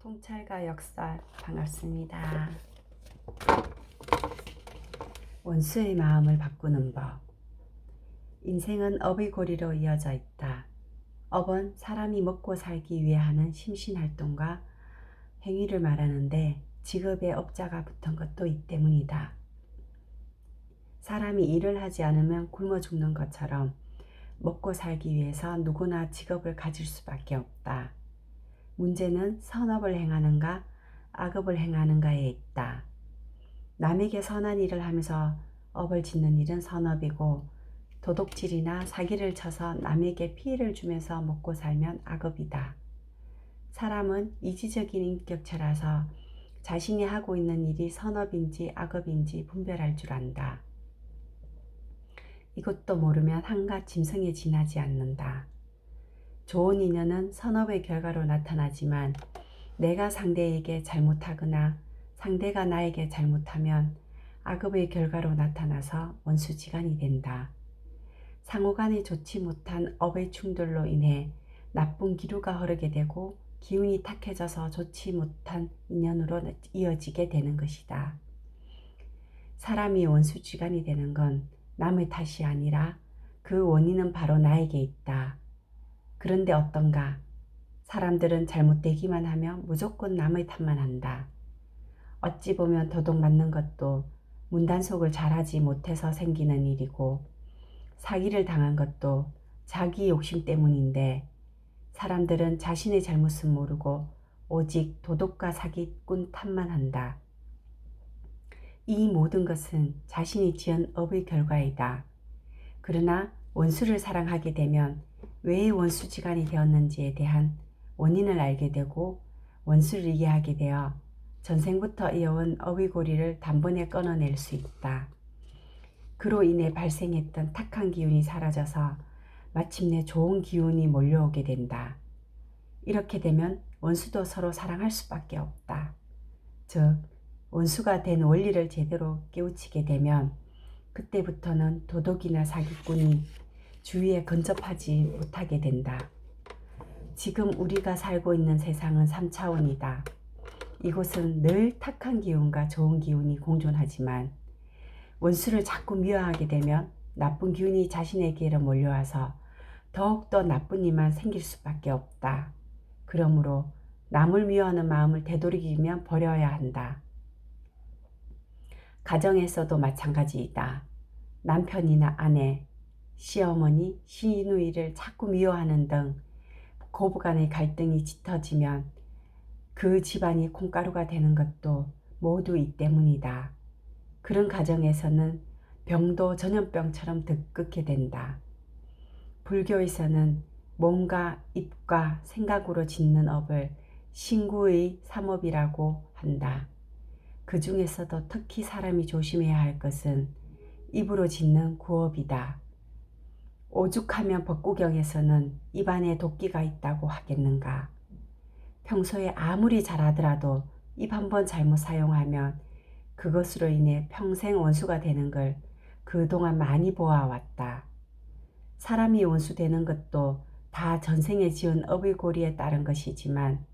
통찰과 역설 반갑습니다. 원수의 마음을 바꾸는 법. 인생은 업의 고리로 이어져 있다. 업은 사람이 먹고 살기 위해 하는 심신활동과 행위를 말하는데 직업에 업자가 붙은 것도 이 때문이다. 사람이 일을 하지 않으면 굶어 죽는 것처럼 먹고 살기 위해서 누구나 직업을 가질 수밖에 없다. 문제는 선업을 행하는가 악업을 행하는가에 있다. 남에게 선한 일을 하면서 업을 짓는 일은 선업이고, 도둑질이나 사기를 쳐서 남에게 피해를 주면서 먹고 살면 악업이다. 사람은 이지적인 인격체라서 자신이 하고 있는 일이 선업인지 악업인지 분별할 줄 안다. 이것도 모르면 한갓 짐승에 지나지 않는다. 좋은 인연은 선업의 결과로 나타나지만 내가 상대에게 잘못하거나 상대가 나에게 잘못하면 악업의 결과로 나타나서 원수지간이 된다. 상호간에 좋지 못한 업의 충돌로 인해 나쁜 기류가 흐르게 되고 기운이 탁해져서 좋지 못한 인연으로 이어지게 되는 것이다. 사람이 원수지간이 되는 건 남의 탓이 아니라 그 원인은 바로 나에게 있다. 그런데 어떤가? 사람들은 잘못되기만 하면 무조건 남의 탓만 한다. 어찌 보면 도둑 맞는 것도 문단속을 잘하지 못해서 생기는 일이고, 사기를 당한 것도 자기 욕심 때문인데, 사람들은 자신의 잘못은 모르고 오직 도둑과 사기꾼 탓만 한다. 이 모든 것은 자신이 지은 업의 결과이다. 그러나 원수를 사랑하게 되면 왜 원수지간이 되었는지에 대한 원인을 알게 되고 원수를 이해하게 되어 전생부터 이어온 업의 고리를 단번에 끊어낼 수 있다. 그로 인해 발생했던 탁한 기운이 사라져서 마침내 좋은 기운이 몰려오게 된다. 이렇게 되면 원수도 서로 사랑할 수밖에 없다. 즉, 원수가 된 원리를 제대로 깨우치게 되면 그때부터는 도둑이나 사기꾼이 주위에 근접하지 못하게 된다. 지금 우리가 살고 있는 세상은 3차원이다. 이곳은 늘 탁한 기운과 좋은 기운이 공존하지만 원수를 자꾸 미워하게 되면 나쁜 기운이 자신에게로 몰려와서 더욱더 나쁜 일만 생길 수밖에 없다. 그러므로 남을 미워하는 마음을 되도록이면 버려야 한다. 가정에서도 마찬가지이다. 남편이나 아내, 시어머니, 시누이를 자꾸 미워하는 등 고부간의 갈등이 짙어지면 그 집안이 콩가루가 되는 것도 모두 이 때문이다. 그런 가정에서는 병도 전염병처럼 들끓게 된다. 불교에서는 몸과 입과 생각으로 짓는 업을 신구의 삼업이라고 한다. 그 중에서도 특히 사람이 조심해야 할 것은 입으로 짓는 구업이다. 오죽하면 법구경에서는 입안에 도끼가 있다고 하겠는가. 평소에 아무리 잘하더라도 입 한 번 잘못 사용하면 그것으로 인해 평생 원수가 되는 걸 그동안 많이 보아왔다. 사람이 원수되는 것도 다 전생에 지은 업의 고리에 따른 것이지만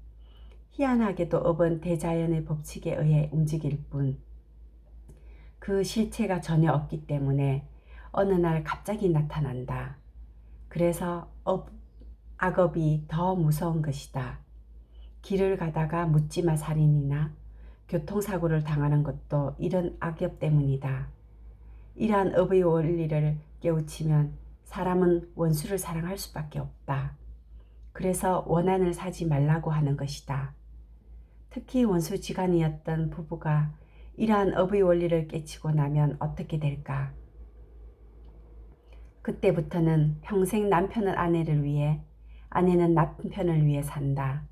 희한하게도 업은 대자연의 법칙에 의해 움직일 뿐 그 실체가 전혀 없기 때문에 어느 날 갑자기 나타난다. 그래서 악업이 더 무서운 것이다. 길을 가다가 묻지마 살인이나 교통사고를 당하는 것도 이런 악업 때문이다. 이러한 업의 원리를 깨우치면 사람은 원수를 사랑할 수밖에 없다. 그래서 원한을 사지 말라고 하는 것이다. 특히 원수지간이었던 부부가 이러한 업의 원리를 깨치고 나면 어떻게 될까? 그때부터는 평생 남편은 아내를 위해, 아내는 남편을 위해 산다.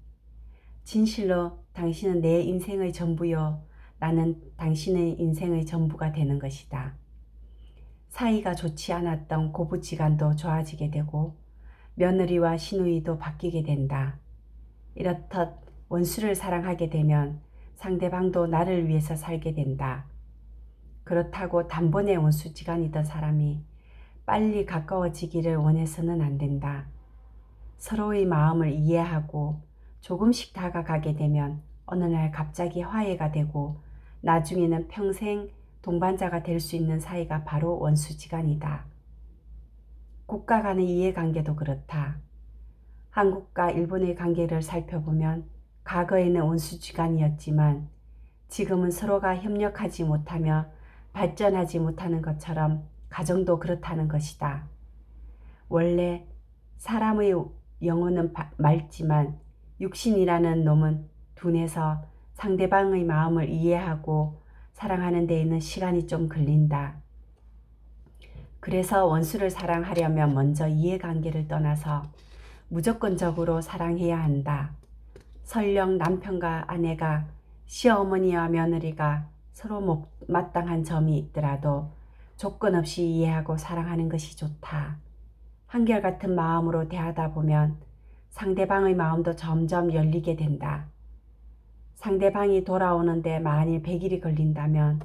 진실로 당신은 내 인생의 전부요, 나는 당신의 인생의 전부가 되는 것이다. 사이가 좋지 않았던 고부지간도 좋아지게 되고 며느리와 시누이도 바뀌게 된다. 이렇듯 원수를 사랑하게 되면 상대방도 나를 위해서 살게 된다. 그렇다고 단번에 원수지간이던 사람이 빨리 가까워지기를 원해서는 안 된다. 서로의 마음을 이해하고 조금씩 다가가게 되면 어느 날 갑자기 화해가 되고 나중에는 평생 동반자가 될 수 있는 사이가 바로 원수지간이다. 국가 간의 이해관계도 그렇다. 한국과 일본의 관계를 살펴보면 과거에는 원수지간이었지만 지금은 서로가 협력하지 못하며 발전하지 못하는 것처럼 가정도 그렇다는 것이다. 원래 사람의 영혼은 맑지만 육신이라는 놈은 둔해서 상대방의 마음을 이해하고 사랑하는 데에는 시간이 좀 걸린다. 그래서 원수를 사랑하려면 먼저 이해관계를 떠나서 무조건적으로 사랑해야 한다. 설령 남편과 아내가 시어머니와 며느리가 서로 못마땅한 점이 있더라도 조건 없이 이해하고 사랑하는 것이 좋다. 한결같은 마음으로 대하다 보면 상대방의 마음도 점점 열리게 된다. 상대방이 돌아오는데 만일 100일이 걸린다면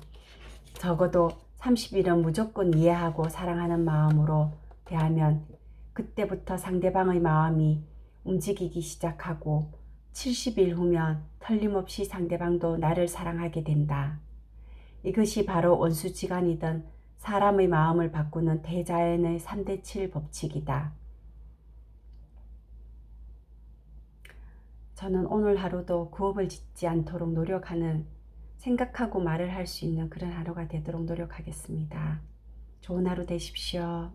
적어도 30일은 무조건 이해하고 사랑하는 마음으로 대하면 그때부터 상대방의 마음이 움직이기 시작하고 70일 후면 틀림없이 상대방도 나를 사랑하게 된다. 이것이 바로 원수지간이든 사람의 마음을 바꾸는 대자연의 3대7 법칙이다. 저는 오늘 하루도 구업을 짓지 않도록 노력하는, 생각하고 말을 할 수 있는 그런 하루가 되도록 노력하겠습니다. 좋은 하루 되십시오.